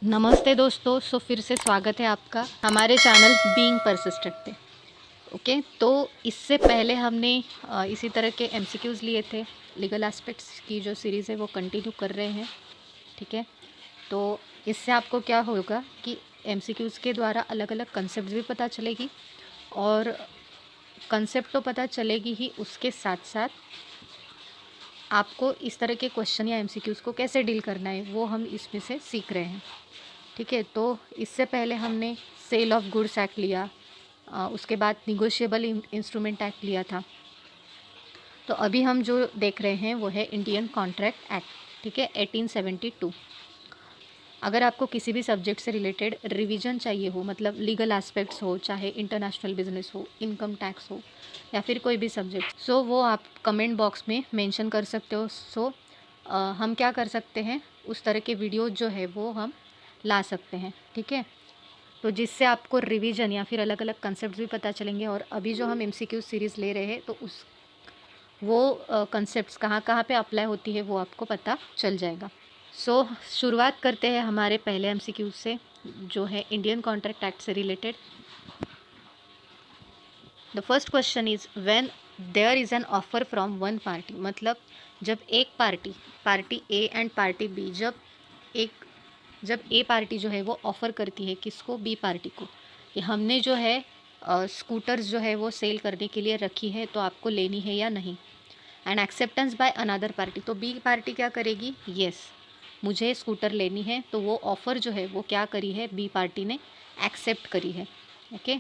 नमस्ते दोस्तों। फिर से स्वागत है आपका हमारे चैनल बीइंग परसिस्टेंट पे। ओके, तो इससे पहले हमने इसी तरह के एमसीक्यूज़ लिए थे। लीगल एस्पेक्ट्स की जो सीरीज़ है वो कंटिन्यू कर रहे हैं। ठीक है, तो इससे आपको क्या होगा कि एमसीक्यूज़ के द्वारा अलग अलग कंसेप्ट भी पता चलेगी, और कंसेप्ट तो पता चलेगी ही, उसके साथ साथ आपको इस तरह के क्वेश्चन या एमसीक्यूज़ को कैसे डील करना है वो हम इसमें से सीख रहे हैं। ठीक है, तो इससे पहले हमने सेल ऑफ गुड्स एक्ट लिया, उसके बाद निगोशिएबल इंस्ट्रूमेंट एक्ट लिया था। तो अभी हम जो देख रहे हैं वो है इंडियन कॉन्ट्रैक्ट एक्ट। ठीक है, 1872। अगर आपको किसी भी सब्जेक्ट से रिलेटेड रिवीजन चाहिए हो, मतलब लीगल एस्पेक्ट्स हो, चाहे इंटरनेशनल बिजनेस हो, इनकम टैक्स हो, या फिर कोई भी सब्जेक्ट, सो वो आप कमेंट बॉक्स में मेंशन कर सकते हो। हम क्या कर सकते हैं, उस तरह के वीडियो जो है वो हम ला सकते हैं। ठीक है, तो जिससे आपको रिवीजन या फिर अलग अलग कंसेप्ट भी पता चलेंगे, और अभी जो हम एमसीक्यू सीरीज़ ले रहे हैं तो उस वो कंसेप्ट्स कहाँ कहाँ पे अप्लाई होती है वो आपको पता चल जाएगा। शुरुआत करते हैं हमारे पहले एमसीक्यू से, जो है इंडियन कॉन्ट्रैक्ट एक्ट से related. The first question is when there is an offer from one party, मतलब जब एक party A and party B, जब ए पार्टी जो है वो ऑफ़र करती है किसको, बी पार्टी को, कि हमने जो है स्कूटर्स जो है वो सेल करने के लिए रखी है, तो आपको लेनी है या नहीं। And acceptance by another party, तो बी पार्टी क्या करेगी, येस मुझे स्कूटर लेनी है, तो वो ऑफ़र जो है वो क्या करी है, बी पार्टी ने एक्सेप्ट करी है। ओके,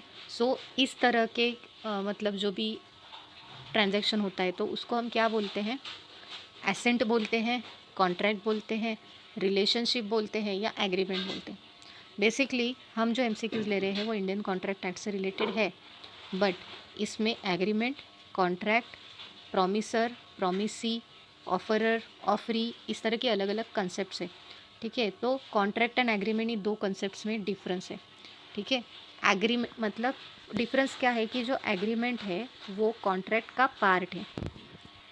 इस तरह के मतलब जो भी ट्रांजैक्शन होता है तो उसको हम क्या बोलते हैं, एसेंट बोलते हैं, कॉन्ट्रैक्ट बोलते हैं, रिलेशनशिप बोलते हैं, या एग्रीमेंट बोलते हैं। बेसिकली हम जो एमसीक्यूज़ ले रहे हैं वो इंडियन कॉन्ट्रैक्ट एक्ट से रिलेटेड है, बट इसमें agreement, contract, promisor, promisee, offeror, offeree, इस तरह के अलग अलग कंसेप्ट है। ठीक है, तो कॉन्ट्रैक्ट एंड एग्रीमेंट, इन दो कंसेप्ट में डिफरेंस है। ठीक है, एग्रीमेंट मतलब डिफरेंस क्या है कि जो एग्रीमेंट है वो कॉन्ट्रैक्ट का पार्ट है।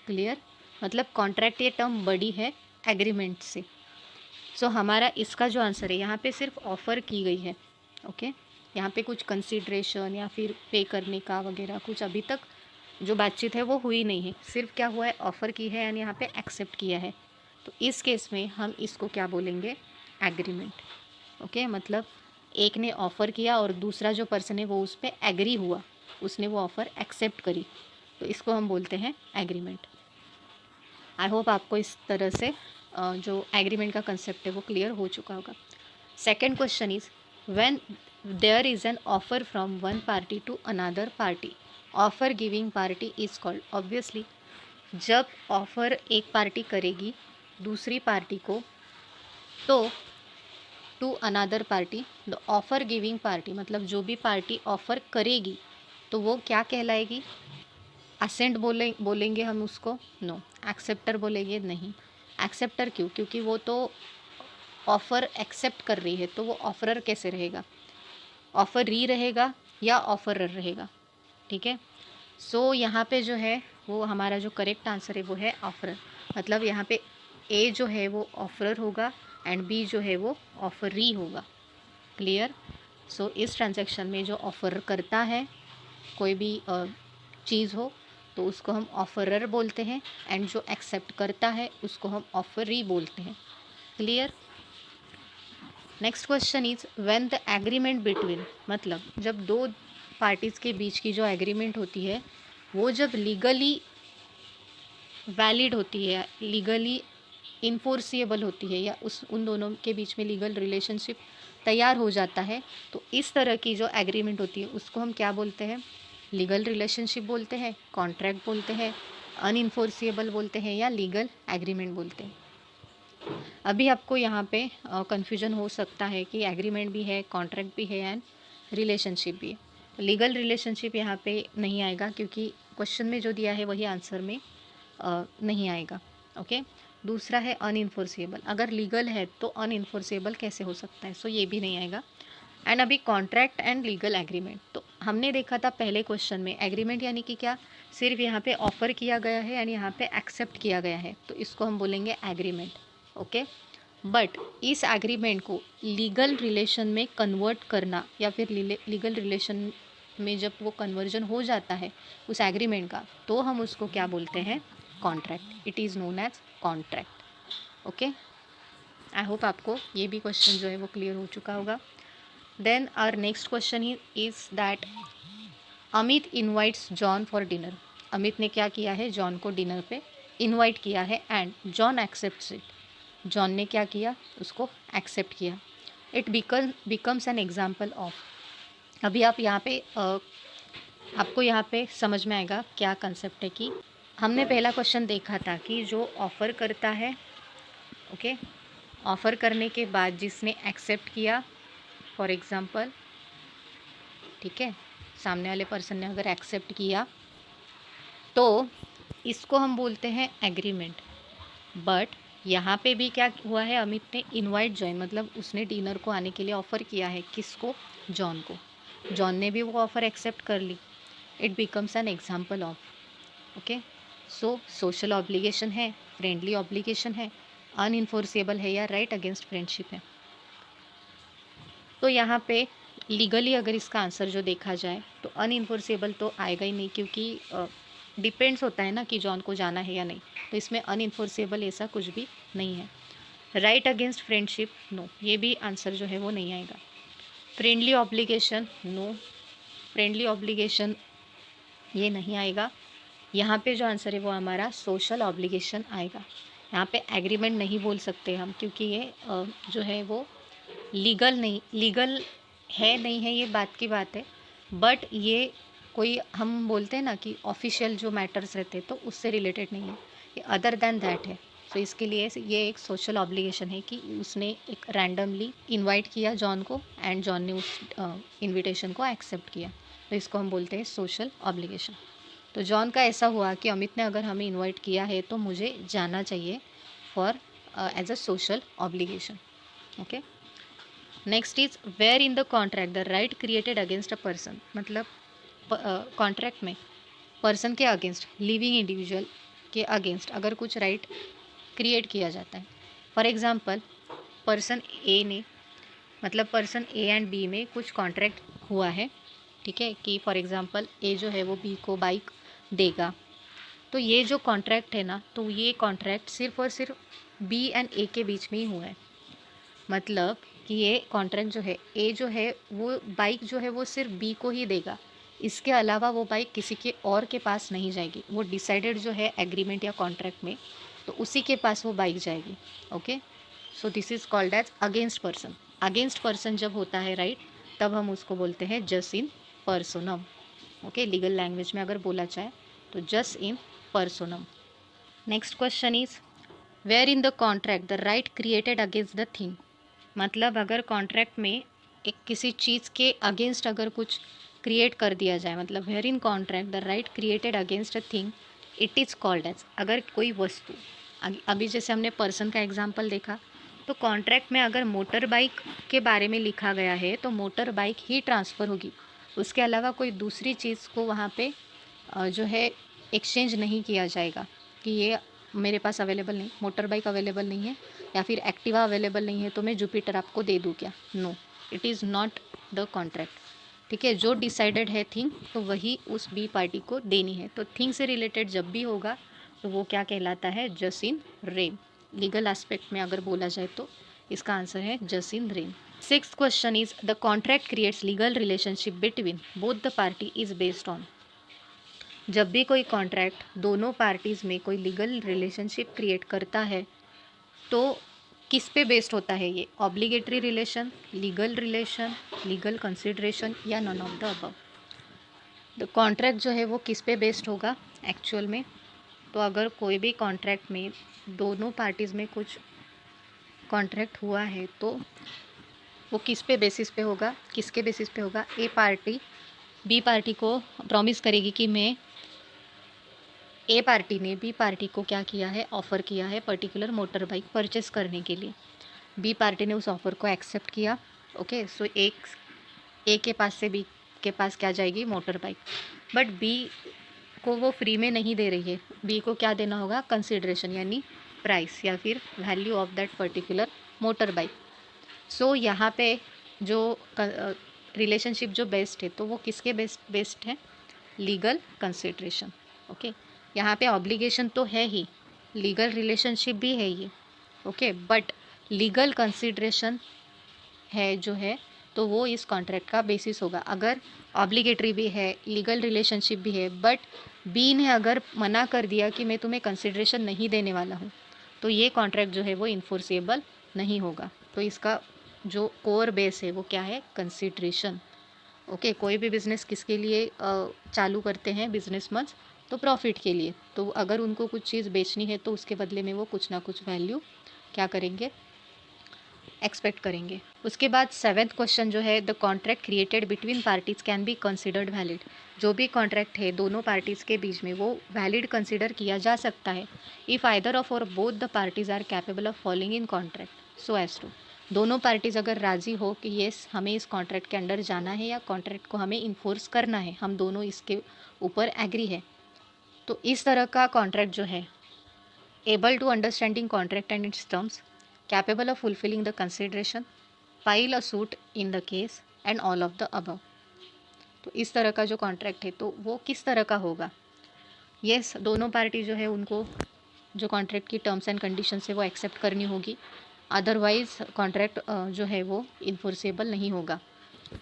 क्लियर, मतलब कॉन्ट्रैक्ट ये टर्म बड़ी है एग्रीमेंट से। हमारा इसका जो आंसर है, यहाँ पे सिर्फ ऑफ़र की गई है। ओके, यहाँ पे कुछ कंसिड्रेशन या फिर पे करने का वगैरह कुछ अभी तक जो बातचीत है वो हुई नहीं है, सिर्फ क्या हुआ है, ऑफ़र की है एंड यहाँ पे एक्सेप्ट किया है। तो इस केस में हम इसको क्या बोलेंगे, एग्रीमेंट। ओके, मतलब एक ने ऑफ़र किया और दूसरा जो पर्सन है वो उस पर एग्री हुआ, उसने वो ऑफ़र एक्सेप्ट करी, तो इसको हम बोलते हैं एग्रीमेंट। आई होप आपको इस तरह से जो एग्रीमेंट का कंसेप्ट है वो क्लियर हो चुका होगा। Second question is when there is an offer from one party to another party, offer giving party is called. Obviously जब ऑफ़र एक पार्टी करेगी दूसरी पार्टी को, तो to another party, the offer giving party, मतलब जो भी पार्टी ऑफ़र करेगी तो वो क्या कहलाएगी, असेंट बोलेंगे हम उसको, नो। एक्सेप्टर बोलेंगे, नहीं। एक्सेप्टर क्यों, क्योंकि वो तो ऑफ़र एक्सेप्ट कर रही है, तो वो ऑफरर कैसे रहेगा, ऑफरी रहेगा या ऑफरर रहेगा। ठीक है, यहाँ पे जो है वो हमारा जो करेक्ट आंसर है वो है ऑफरर, मतलब यहाँ पे ए जो है वो ऑफरर होगा एंड बी जो है वो ऑफरी होगा। क्लियर, इस ट्रांजैक्शन में जो ऑफर करता है कोई भी चीज़ हो तो उसको हम ऑफरर बोलते हैं, एंड जो एक्सेप्ट करता है उसको हम ऑफरी बोलते हैं। Clear. Next question is when the agreement between, मतलब जब दो पार्टीज़ के बीच की जो एग्रीमेंट होती है वो जब लीगली वैलिड होती है, लीगली इन्फोर्सिएबल होती है, या उन दोनों के बीच में लीगल रिलेशनशिप तैयार हो जाता है, तो इस तरह की जो एग्रीमेंट होती है उसको हम क्या बोलते हैं, लीगल रिलेशनशिप बोलते हैं, कॉन्ट्रैक्ट बोलते हैं, अनइन्फोर्सिएबल बोलते हैं, या लीगल एग्रीमेंट बोलते हैं। अभी आपको यहाँ पे कन्फ्यूजन हो सकता है कि एग्रीमेंट भी है, कॉन्ट्रैक्ट भी है एंड रिलेशनशिप भी है। लीगल रिलेशनशिप यहाँ पे नहीं आएगा क्योंकि क्वेश्चन में जो दिया है वही आंसर में नहीं आएगा। ओके, दूसरा है अनइन्फोर्सिएबल, अगर लीगल है तो अनइन्फोर्सिएबल कैसे हो सकता है, ये भी नहीं आएगा। एंड अभी कॉन्ट्रैक्ट एंड लीगल एग्रीमेंट, तो हमने देखा था पहले क्वेश्चन में एग्रीमेंट यानी कि क्या, सिर्फ यहाँ पे ऑफ़र किया गया है एंड यहाँ पे एक्सेप्ट किया गया है, तो इसको हम बोलेंगे एग्रीमेंट। ओके, बट इस एग्रीमेंट को लीगल रिलेशन में कन्वर्ट करना या फिर लीगल रिलेशन में जब वो कन्वर्जन हो जाता है उस एग्रीमेंट का, तो हम उसको क्या बोलते हैं? Contract. It is known as contract. Okay, I hope आपको ये भी क्वेश्चन जो है वो क्लियर हो चुका होगा। Then our next question is that Amit invites John for dinner. Amit ने क्या किया है? जॉन को डिनर पे इनवाइट किया है and John accepts it. John ने क्या किया? उसको एक्सेप्ट किया। It becomes an example of. अभी आप यहाँ पे आपको यहाँ पे समझ में आएगा क्या कंसेप्ट है कि हमने पहला क्वेश्चन देखा था कि जो ऑफ़र करता है, ओके, ऑफ़र करने के बाद जिसने एक्सेप्ट किया, फॉर एग्ज़ाम्पल, ठीक है, सामने वाले पर्सन ने अगर एक्सेप्ट किया तो इसको हम बोलते हैं एग्रीमेंट। बट यहाँ पे भी क्या हुआ है? अमित ने इनवाइट जॉइन, मतलब उसने डिनर को आने के लिए ऑफ़र किया है। किसको? जॉन को। जॉन ने भी वो ऑफ़र एक्सेप्ट कर ली। It becomes an example of. Okay, so social obligation है, फ्रेंडली ऑब्लिगेशन है, अनइन्फोर्सेबल है या राइट अगेंस्ट फ्रेंडशिप है। तो यहाँ पे लीगली अगर इसका आंसर जो देखा जाए तो अनइन्फोर्सेबल तो आएगा ही नहीं, क्योंकि डिपेंड्स होता है ना कि जॉन को जाना है या नहीं, तो इसमें अनइन्फोर्सेबल ऐसा कुछ भी नहीं है। राइट अगेंस्ट फ्रेंडशिप, नो, ये भी आंसर जो है वो नहीं आएगा। Friendly obligation, no, friendly obligation ये नहीं आएगा। यहाँ पे जो आंसर है वो हमारा सोशल ऑब्लिगेशन आएगा। यहाँ पे एग्रीमेंट नहीं बोल सकते हम, क्योंकि ये जो है वो लीगल है नहीं है, ये बात की बात है। बट ये कोई हम बोलते हैं ना कि ऑफिशियल जो मैटर्स रहते हैं तो उससे रिलेटेड नहीं है, ये अदर देन दैट है। तो इसके लिए ये एक सोशल ऑब्लिगेशन है कि उसने एक रैंडमली इनवाइट किया जॉन को एंड जॉन ने उस इनविटेशन को एक्सेप्ट किया, तो इसको हम बोलते हैं सोशल ऑब्लिगेशन। तो जॉन का ऐसा हुआ कि अमित ने अगर हमें इनवाइट किया है तो मुझे जाना चाहिए for as a social obligation. Okay, next is where in the contract the right created against a person. मतलब कॉन्ट्रैक्ट में पर्सन के अगेंस्ट, लिविंग इंडिविजुअल के अगेंस्ट अगर कुछ राइट क्रिएट किया जाता है, फॉर एग्जांपल पर्सन ए ने, मतलब पर्सन ए एंड बी में कुछ कॉन्ट्रैक्ट हुआ है, ठीक है, कि फॉर एग्जांपल ए जो है वो बी को बाइक देगा। तो ये जो कॉन्ट्रैक्ट है ना, तो ये कॉन्ट्रैक्ट सिर्फ और सिर्फ बी एंड ए के बीच में ही हुआ है। मतलब कि ये कॉन्ट्रैक्ट जो है, ए जो है वो बाइक जो है वो सिर्फ बी को ही देगा, इसके अलावा वो बाइक किसी के और के पास नहीं जाएगी। वो डिसाइडेड जो है एग्रीमेंट या कॉन्ट्रैक्ट में, तो उसी के पास वो बाइक जाएगी। Okay, so this is called as against person. Against person जब होता है राइट, तब हम उसको बोलते हैं जस्ट इन पर्सोनम। ओके, लीगल लैंग्वेज में अगर बोला जाए तो just in personam. Next question is where in the contract the right created against the thing. मतलब अगर कॉन्ट्रैक्ट में एक किसी चीज़ के अगेंस्ट अगर कुछ क्रिएट कर दिया जाए, मतलब where in contract the right created against a thing, it is called as, अगर कोई वस्तु, अभी जैसे हमने पर्सन का एग्जांपल देखा, तो कॉन्ट्रैक्ट में अगर मोटर बाइक के बारे में लिखा गया है तो मोटर बाइक ही ट्रांसफ़र होगी, उसके अलावा कोई दूसरी चीज़ को वहाँ पे जो है एक्सचेंज नहीं किया जाएगा कि ये मेरे पास अवेलेबल नहीं, मोटर बाइक अवेलेबल नहीं है या फिर एक्टिवा अवेलेबल नहीं है तो मैं जुपिटर आपको दे दूँ क्या? No, it is not the contract. ठीक है, जो डिसाइडेड है थिंग तो वही उस बी पार्टी को देनी है। तो थिंग से रिलेटेड जब भी होगा तो वो क्या कहलाता है? Just in rem. Legal aspect में अगर बोला जाए तो इसका आंसर है just in rem. Sixth question is the contract creates legal relationship between both the party is based on. जब भी कोई कॉन्ट्रैक्ट दोनों पार्टीज़ में कोई लीगल रिलेशनशिप क्रिएट करता है तो किस पे बेस्ड होता है ये? Obligatory relation, legal relation, legal consideration या none of the above. The contract जो है वो किस पे बेस्ड होगा एक्चुअल में? तो अगर कोई भी कॉन्ट्रैक्ट में दोनों पार्टीज़ में कुछ कॉन्ट्रैक्ट हुआ है तो वो किस पे बेसिस पे होगा, किसके बेसिस पे होगा? ए पार्टी बी पार्टी को प्रॉमिस करेगी कि मैं, ए पार्टी ने बी पार्टी को क्या किया है? ऑफ़र किया है पर्टिकुलर मोटर बाइक परचेस करने के लिए। बी पार्टी ने उस ऑफ़र को एक्सेप्ट किया। ओके, सो एक ए के पास से बी के पास क्या जाएगी? Motor bike. बट बी को वो फ्री में नहीं दे रही है, बी को क्या देना होगा? कंसिडरेशन, यानी प्राइस या फिर value of that particular motor bike. So यहाँ पे जो रिलेशनशिप जो बेस्ड है तो वो किसके बेस्ड है, लीगल कंसिडरेशन। ओके, यहाँ पे ऑब्लिगेशन तो है ही, लीगल रिलेशनशिप भी है ये। ओके, बट लीगल कंसिडरेशन है जो है तो वो इस कॉन्ट्रैक्ट का बेसिस होगा। अगर ऑब्लिगेटरी भी है, लीगल रिलेशनशिप भी है, बट बी ने अगर मना कर दिया कि मैं तुम्हें कंसिडरेशन नहीं देने वाला हूँ, तो ये कॉन्ट्रैक्ट जो है वो इन्फोर्सेबल नहीं होगा। तो इसका जो कोर बेस है वो क्या है, कंसिडरेशन। ओके, कोई भी बिज़नेस किसके लिए चालू करते हैं बिजनेसमैन, तो प्रॉफिट के लिए। तो अगर उनको कुछ चीज़ बेचनी है तो उसके बदले में वो कुछ ना कुछ वैल्यू क्या करेंगे, एक्सपेक्ट करेंगे। उसके बाद 7th क्वेश्चन जो है, the contract created between parties can be considered valid. जो भी कॉन्ट्रैक्ट है दोनों पार्टीज़ के बीच में वो वैलिड कंसिडर किया जा सकता है if either of or both the parties are capable of following in contract so as to. दोनों पार्टीज़ अगर राज़ी हो कि येस हमें इस कॉन्ट्रैक्ट के अंडर जाना है या कॉन्ट्रैक्ट को हमें इन्फोर्स करना है, हम दोनों इसके ऊपर एग्री है, तो इस तरह का कॉन्ट्रैक्ट जो है, able to understanding contract and its terms, capable of fulfilling the consideration, file a suit in the case and all of the above. तो इस तरह का जो कॉन्ट्रैक्ट है तो वो किस तरह का होगा, येस दोनों पार्टी जो है उनको जो कॉन्ट्रैक्ट की टर्म्स एंड कंडीशन है वो एक्सेप्ट करनी होगी, अदरवाइज कॉन्ट्रैक्ट जो है वो इन्फोर्सेबल नहीं होगा।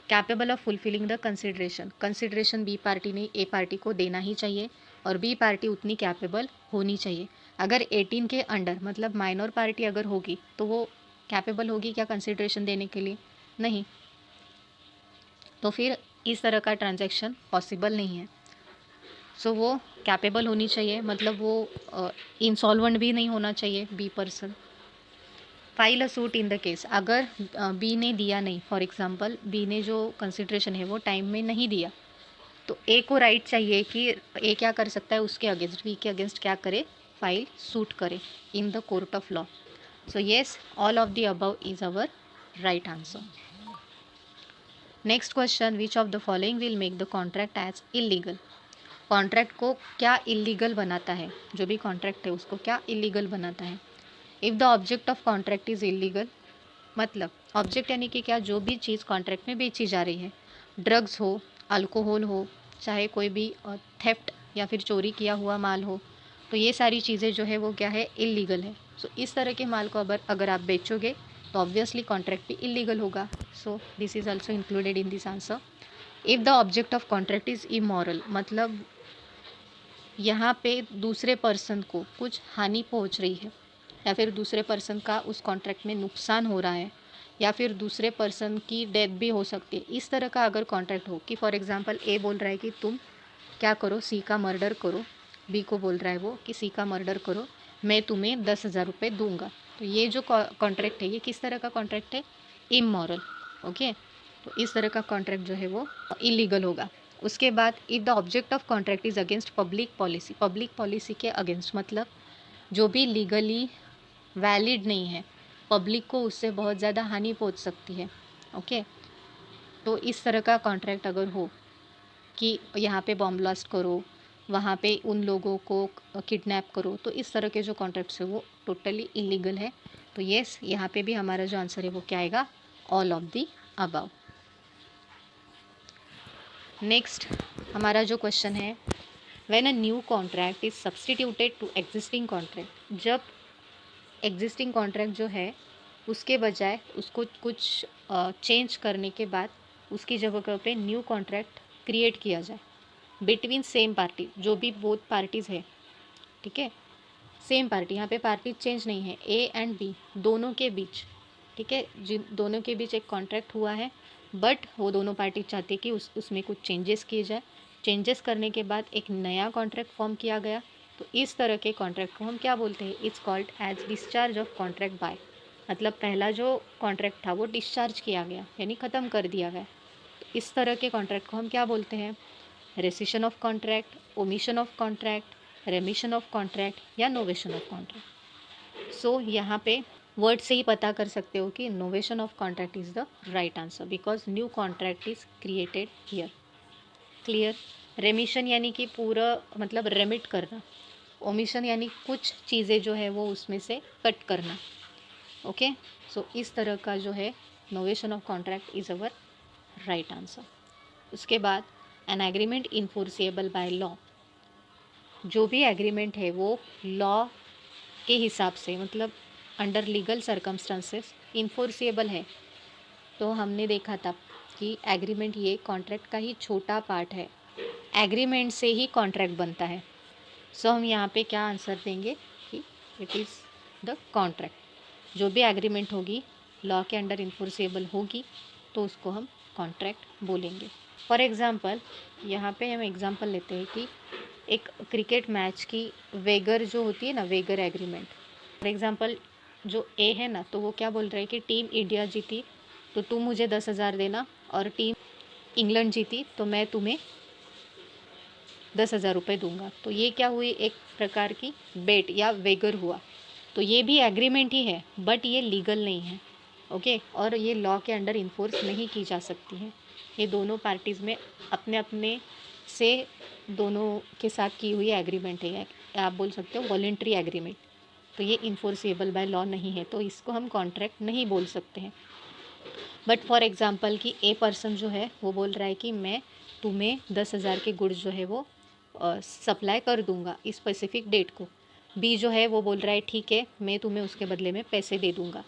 Capable of fulfilling the consideration, consideration B party ने ए पार्टी को देना ही चाहिए और बी पार्टी उतनी कैपेबल होनी चाहिए। अगर 18 के अंडर मतलब माइनर पार्टी अगर होगी तो वो कैपेबल होगी क्या कंसिडरेशन देने के लिए, नहीं, तो फिर इस तरह का ट्रांजैक्शन पॉसिबल नहीं है। सो वो कैपेबल होनी चाहिए, मतलब वो इंसॉल्वेंट भी नहीं होना चाहिए B person. File a suit in the case, अगर बी ने दिया नहीं, फॉर एग्जांपल बी ने जो कंसिडरेशन है वो टाइम में नहीं दिया, तो ए को राइट चाहिए कि ए क्या कर सकता है उसके अगेंस्ट, बी के अगेंस्ट क्या करे, फाइल सूट करे in the court of law. So yes all of the above is our right answer. Next question, which of the following will make the contract as illegal. Contract को क्या illegal बनाता है, जो भी contract है उसको क्या इलीगल बनाता है। If the object of contract is illegal, मतलब ऑब्जेक्ट यानी कि क्या, जो भी चीज़ कॉन्ट्रैक्ट में बेची जा रही है, ड्रग्स हो, अल्कोहल हो, चाहे कोई भी थेफ्ट या फिर चोरी किया हुआ माल हो, तो ये सारी चीज़ें जो है वो क्या है, इलीगल है। सो इस तरह के माल को अगर आप बेचोगे तो ऑब्वियसली कॉन्ट्रैक्ट भी इलीगल होगा। सो this is also included in this answer. If the object of contract is immoral, मतलब यहाँ पे दूसरे पर्सन को कुछ हानि पहुँच रही है या फिर दूसरे पर्सन का उस कॉन्ट्रैक्ट में नुकसान हो रहा है या फिर दूसरे पर्सन की डेथ भी हो सकती है, इस तरह का अगर कॉन्ट्रैक्ट हो कि फॉर एग्जांपल ए बोल रहा है कि तुम क्या करो, सी का मर्डर करो, बी को बोल रहा है वो कि सी का मर्डर करो, मैं तुम्हें 10,000 रुपये दूंगा, तो ये जो कॉन्ट्रैक्ट है ये किस तरह का कॉन्ट्रैक्ट है, इमोरल। ओके, तो इस तरह का कॉन्ट्रैक्ट जो है वो इलीगल होगा। उसके बाद if the object of contract is against public policy, public policy के अगेंस्ट मतलब जो भी लीगली वैलिड नहीं है, पब्लिक को उससे बहुत ज़्यादा हानि पहुंच सकती है। ओके, तो इस तरह का कॉन्ट्रैक्ट अगर हो कि यहाँ पे बॉम्ब ब्लास्ट करो, वहाँ पे उन लोगों को किडनैप करो, तो इस तरह के जो कॉन्ट्रैक्ट्स है वो टोटली इलीगल है। तो येस यहाँ पे भी हमारा जो आंसर है वो क्या आएगा, all of the above. Next हमारा जो क्वेश्चन है, when a new contract is substituted to existing contract, जब एग्जिस्टिंग कॉन्ट्रैक्ट जो है उसके बजाय उसको कुछ चेंज करने के बाद उसकी जगह पे न्यू कॉन्ट्रैक्ट क्रिएट किया जाए बिटवीन सेम पार्टी, जो भी बोथ पार्टीज़ है, ठीक है, सेम पार्टी, यहाँ पे पार्टी चेंज नहीं है, ए एंड बी दोनों के बीच, ठीक है, जिन दोनों के बीच एक कॉन्ट्रैक्ट हुआ है, बट वो दोनों पार्टी चाहती है कि उसमें कुछ चेंजेस किए जाए, चेंजेस करने के बाद एक नया कॉन्ट्रैक्ट फॉर्म किया गया, तो इस तरह के कॉन्ट्रैक्ट को हम क्या बोलते हैं, it's called as discharge of contract by, मतलब पहला जो कॉन्ट्रैक्ट था वो डिस्चार्ज किया गया यानी ख़त्म कर दिया गया, तो इस तरह के कॉन्ट्रैक्ट को हम क्या बोलते हैं, rescission of contract, omission of contract, रेमिशन of contract या नोवेशन ऑफ कॉन्ट्रैक्ट। सो यहाँ पे वर्ड से ही पता कर सकते हो कि novation of contract is the right answer because new contract is created here. Clear. रेमिशन यानी कि पूरा मतलब रेमिट करना, ओमिशन यानी कुछ चीज़ें जो है वो उसमें से कट करना। ओके, सो इस तरह का जो है novation of contract is our right answer. उसके बाद an agreement enforceable by law, जो भी एग्रीमेंट है वो लॉ के हिसाब से मतलब अंडर लीगल सर्कमस्टांसेस इन्फोर्सेबल है। तो हमने देखा था कि एग्रीमेंट ये कॉन्ट्रैक्ट का ही छोटा पार्ट है, एग्रीमेंट से ही कॉन्ट्रैक्ट बनता है। सो हम यहाँ पे क्या आंसर देंगे कि इट इज़ द कॉन्ट्रैक्ट। जो भी एग्रीमेंट होगी लॉ के अंडर इन्फोर्सेबल होगी तो उसको हम कॉन्ट्रैक्ट बोलेंगे। फॉर एग्ज़ाम्पल यहाँ पे हम एग्ज़ाम्पल लेते हैं कि एक क्रिकेट मैच की वेगर जो होती है ना, वेगर एग्रीमेंट। फॉर एग्ज़ाम्पल जो ए है ना, तो वो क्या बोल रहा है कि टीम इंडिया जीती तो तुम मुझे 10,000 देना, और टीम इंग्लैंड जीती तो मैं तुम्हें 10,000 रुपये दूंगा। तो ये क्या हुई, एक प्रकार की बेट या वेगर हुआ। तो ये भी एग्रीमेंट ही है बट ये लीगल नहीं है। ओके, और ये लॉ के अंडर इन्फोर्स नहीं की जा सकती है। ये दोनों पार्टीज़ में अपने अपने से दोनों के साथ की हुई एग्रीमेंट है, आप बोल सकते हो वॉलेंट्री एग्रीमेंट। तो ये इन्फोर्सेबल बाय लॉ नहीं है, तो इसको हम कॉन्ट्रैक्ट नहीं बोल सकते हैं। बट फॉर एग्ज़ाम्पल कि ए पर्सन जो है वो बोल रहा है कि मैं तुम्हें 10,000 के गुड्स जो है वो सप्लाई कर दूंगा इस स्पेसिफिक डेट को। बी जो है वो बोल रहा है ठीक है मैं तुम्हें उसके बदले में पैसे दे दूंगा।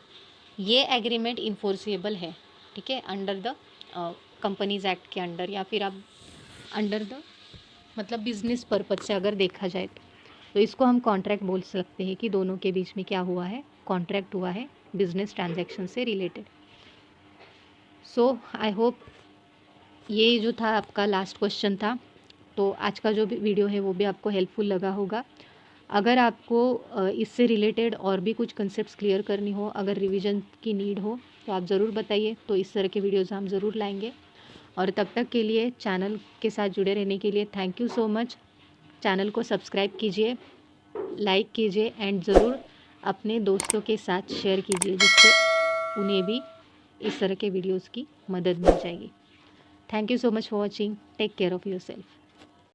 ये एग्रीमेंट इन्फोर्सेबल है, ठीक है, अंडर द कंपनीज एक्ट के अंडर, या फिर आप अंडर द मतलब बिजनेस पर्पज से अगर देखा जाए तो इसको हम कॉन्ट्रैक्ट बोल सकते हैं कि दोनों के बीच में क्या हुआ है, कॉन्ट्रैक्ट हुआ है बिजनेस ट्रांजैक्शन से रिलेटेड। सो आई होप ये जो था आपका लास्ट क्वेश्चन था, तो आज का जो भी वीडियो है वो भी आपको हेल्पफुल लगा होगा। अगर आपको इससे रिलेटेड और भी कुछ कंसेप्ट्स क्लियर करनी हो, अगर रिवीजन की नीड हो तो आप ज़रूर बताइए, तो इस तरह के वीडियोज़ हम ज़रूर लाएंगे। और तब तक के लिए चैनल के साथ जुड़े रहने के लिए thank you so much. Channel को सब्सक्राइब कीजिए, लाइक कीजिए एंड ज़रूर अपने दोस्तों के साथ शेयर कीजिए, जिससे उन्हें भी इस तरह के वीडियोज़ की मदद मिल जाएगी। Thank you so much for watching. Take care of your self.